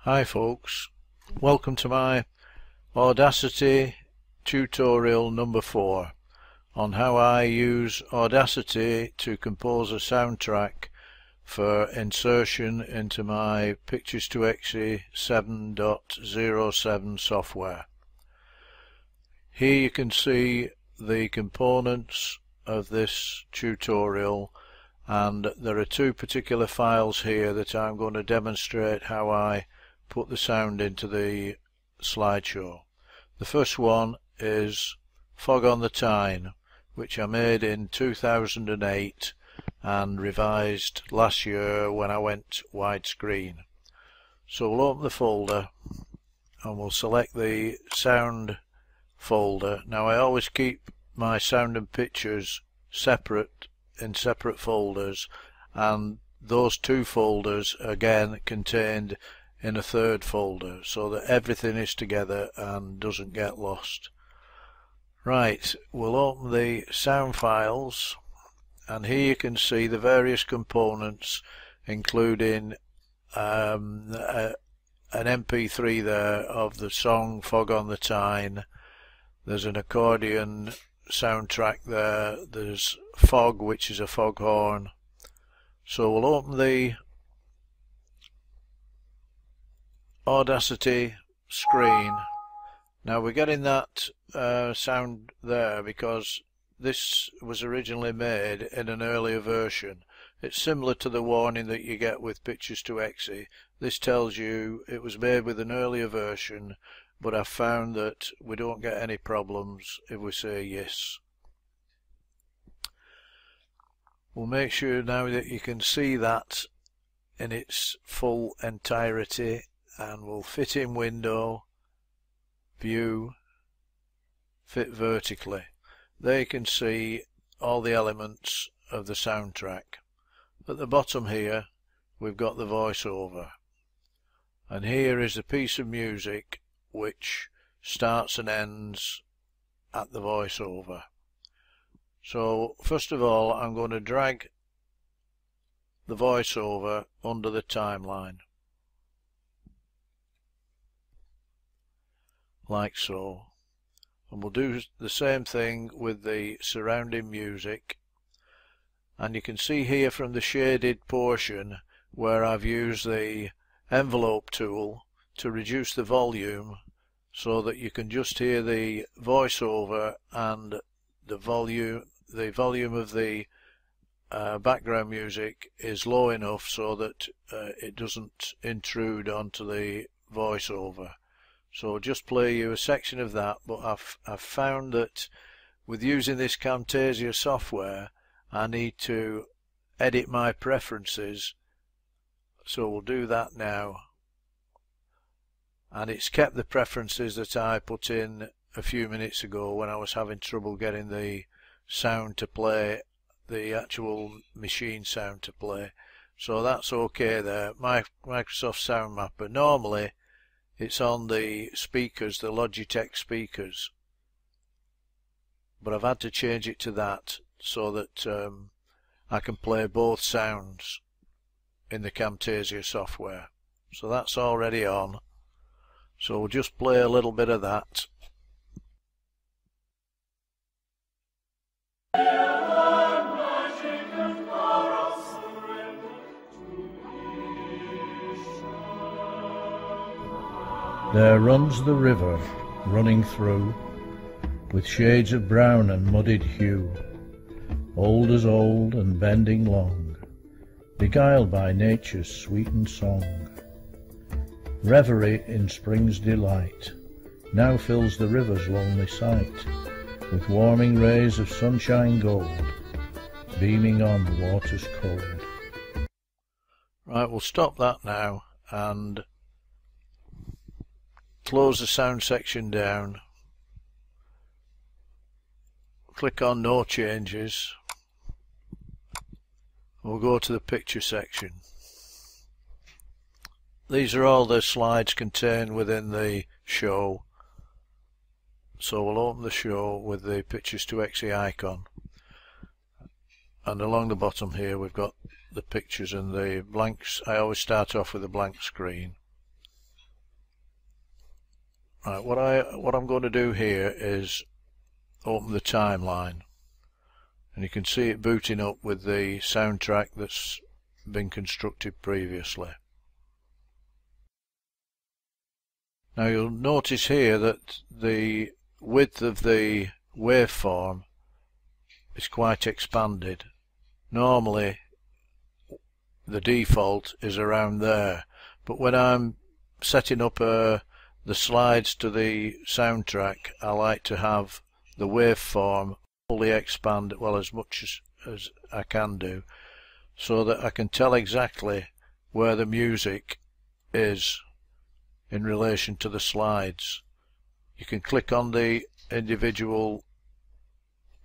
Hi folks, welcome to my Audacity Tutorial No. 4 on how I use Audacity to compose a soundtrack for insertion into my Pictures to Exe 7.07 software. Here you can see the components of this tutorial, and there are two particular files here that I'm going to demonstrate how I put the sound into the slideshow. The first one is Fog on the Tyne, which I made in 2008 and revised last year when I went widescreen. So we'll open the folder and we'll select the sound folder. Now I always keep my sound and pictures separate in separate folders, and those two folders again contained in a third folder so that everything is together and doesn't get lost. Right, we'll open the sound files, and here you can see the various components, including an MP3 there of the song Fog on the Tyne. There's an accordion soundtrack there, there's fog, which is a foghorn. So we'll open the Audacity screen. Now we're getting that sound there because this was originally made in an earlier version. It's similar to the warning that you get with Pictures to Exe. This tells you it was made with an earlier version, but I've found that we don't get any problems if we say yes. We'll make sure now that you can see that in its full entirety, and we'll fit in window, view, fit vertically. There you can see all the elements of the soundtrack. At the bottom here we've got the voiceover, and here is a piece of music which starts and ends at the voiceover. So first of all I'm going to drag the voiceover under the timeline like so, and we'll do the same thing with the surrounding music. And you can see here from the shaded portion where I've used the envelope tool to reduce the volume so that you can just hear the voiceover, and the volume of the background music is low enough so that it doesn't intrude onto the voiceover. So just play you a section of that, but I've found that with using this Camtasia software I need to edit my preferences, so we'll do that now. And it's kept the preferences that I put in a few minutes ago when I was having trouble getting the sound to play, the actual machine sound to play. So that's okay there. Microsoft Sound Mapper, normally it's on the speakers, the Logitech speakers, but I've had to change it to that so that I can play both sounds in the Camtasia software. So that's already on, so we'll just play a little bit of that. There runs the river, running through, with shades of brown and muddied hue, old as old and bending long, beguiled by nature's sweetened song. Reverie in spring's delight now fills the river's lonely sight, with warming rays of sunshine gold, beaming on the waters cold. Right, we'll stop that now and close the sound section down. Click on No Changes. We'll go to the picture section. These are all the slides contained within the show. So we'll open the show with the Pictures to Exe icon, and along the bottom here we've got the pictures and the blanks. I always start off with a blank screen. Right, what I'm going to do here is open the timeline, and you can see it booting up with the soundtrack that's been constructed previously. Now you'll notice here that the width of the waveform is quite expanded. Normally the default is around there, but when I'm setting up the slides to the soundtrack, I like to have the waveform fully expanded, well, as much as I can do, so that I can tell exactly where the music is in relation to the slides. You can click on the individual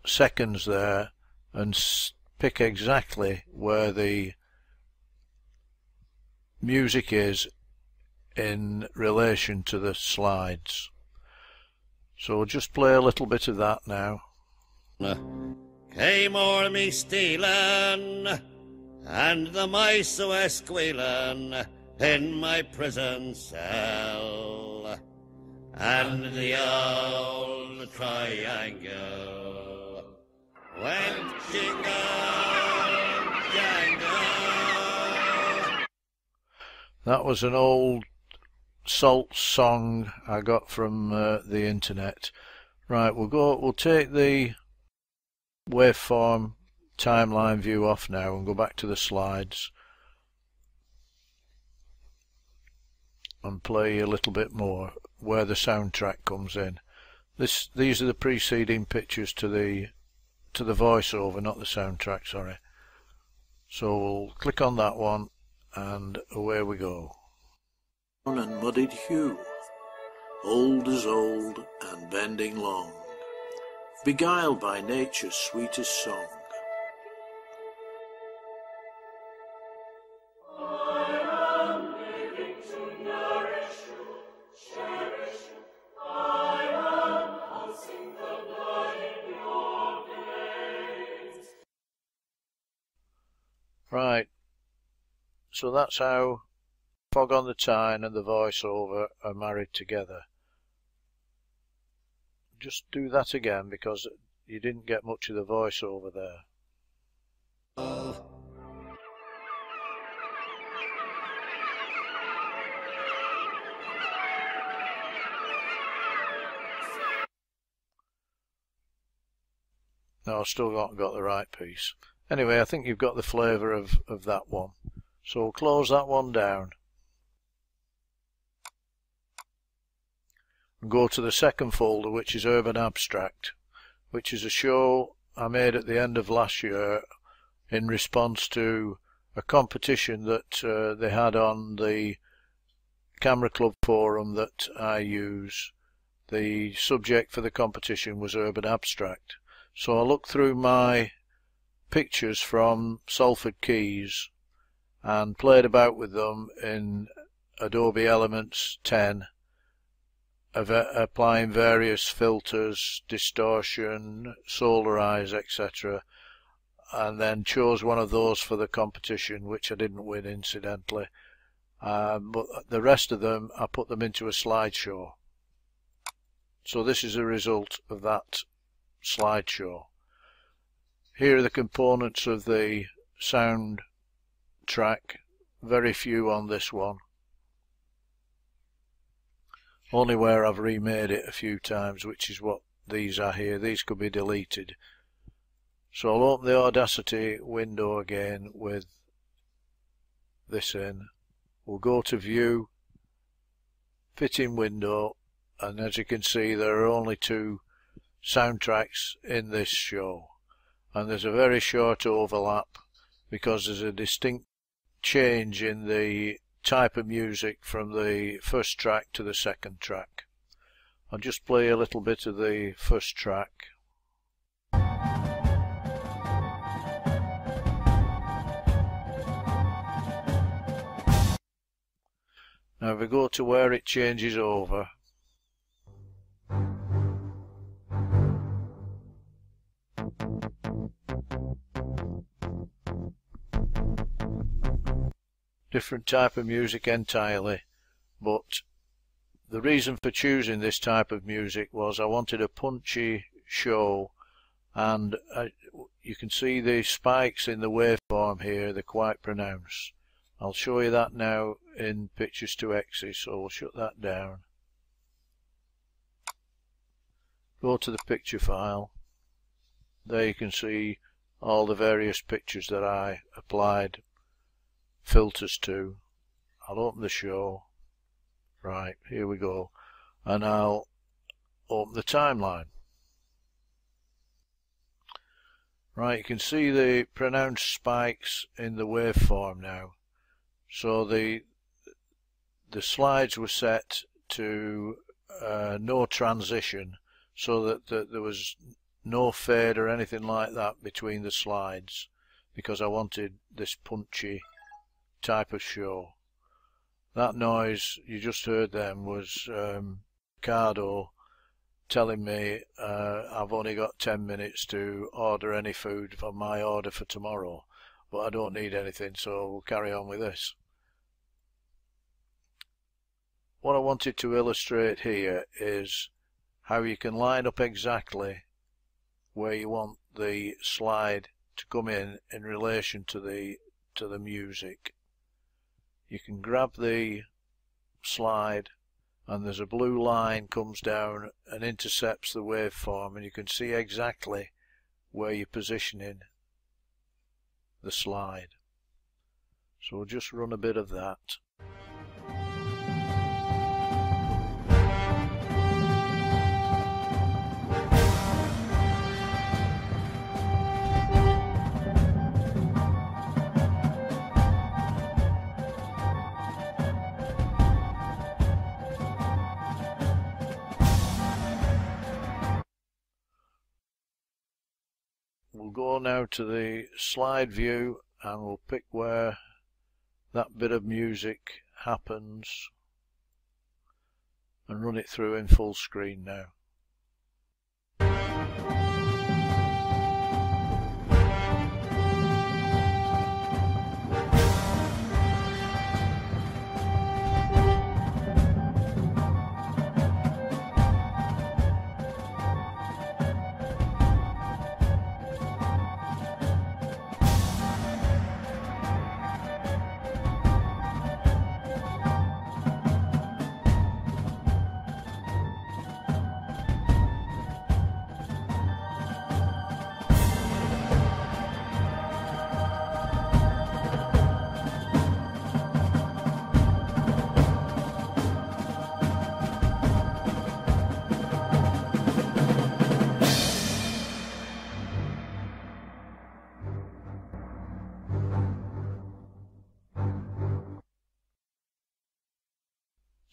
seconds there and pick exactly where the music is in relation to the slides. So we'll just play a little bit of that now. Came o'er me stealing, and the mice were squealing in my prison cell, and the old triangle went jingle jangle. That was an old Salt song I got from the internet. Right, we'll take the waveform timeline view off now and go back to the slides and play a little bit more where the soundtrack comes in. These are the preceding pictures to the voiceover, not the soundtrack, sorry. So we'll click on that one and away we go. And muddied hue, old as old and bending long, beguiled by nature's sweetest song. I am living to nourish you, cherish you. I am pulsing the blood in your veins. Right, so that's how Fog on the Tyne and the voiceover are married together. Just do that again because you didn't get much of the voiceover there. No, I've still not got the right piece. Anyway, I think you've got the flavour of that one. So we'll close that one down. And go to the second folder, which is Urban Abstract, which is a show I made at the end of last year in response to a competition that they had on the Camera Club forum that I use. The subject for the competition was Urban Abstract. So I looked through my pictures from Salford Keys and played about with them in Adobe Elements 10, applying various filters, distortion, solarize, etc., and then chose one of those for the competition, which I didn't win incidentally, but the rest of them I put them into a slideshow. So this is a result of that slideshow. Here are the components of the sound track, very few on this one. Only where I've remade it a few times, which is what these are here. These could be deleted. So I'll open the Audacity window again with this in. We'll go to View, Fit in Window, and as you can see there are only two soundtracks in this show. And there's a very short overlap because there's a distinct change in the type of music from the first track to the second track. I'll just play a little bit of the first track. Now if we go to where it changes over, different type of music entirely, but The reason for choosing this type of music was I wanted a punchy show, and you can see the spikes in the waveform here, they're quite pronounced. I'll show you that now in Pictures to Exit, so we'll shut that down. Go to the picture file. There you can see all the various pictures that I applied filters to. I'll open the show. Right, here we go. And I'll open the timeline. Right, you can see the pronounced spikes in the waveform now. So the slides were set to no transition, so that there was no fade or anything like that between the slides, because I wanted this punchy type of show. That noise you just heard then was Ricardo telling me I've only got 10 minutes to order any food for my order for tomorrow, but I don't need anything, so we'll carry on with this. What I wanted to illustrate here is how you can line up exactly where you want the slide to come in relation to the music. You can grab the slide and there's a blue line comes down and intercepts the waveform, and you can see exactly where you're positioning the slide. So we'll just run a bit of that. We'll go now to the slide view and we'll pick where that bit of music happens and run it through in full screen now.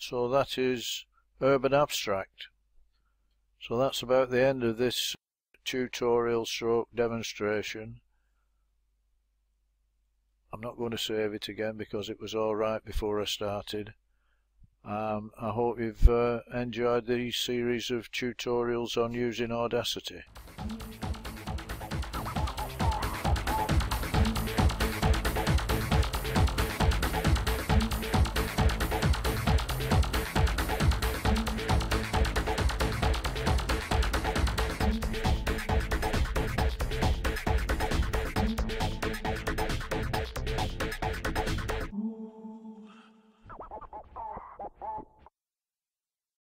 So that is Urban Abstract. So that's about the end of this tutorial stroke demonstration. I'm not going to save it again because it was alright before I started. I hope you've enjoyed these series of tutorials on using Audacity.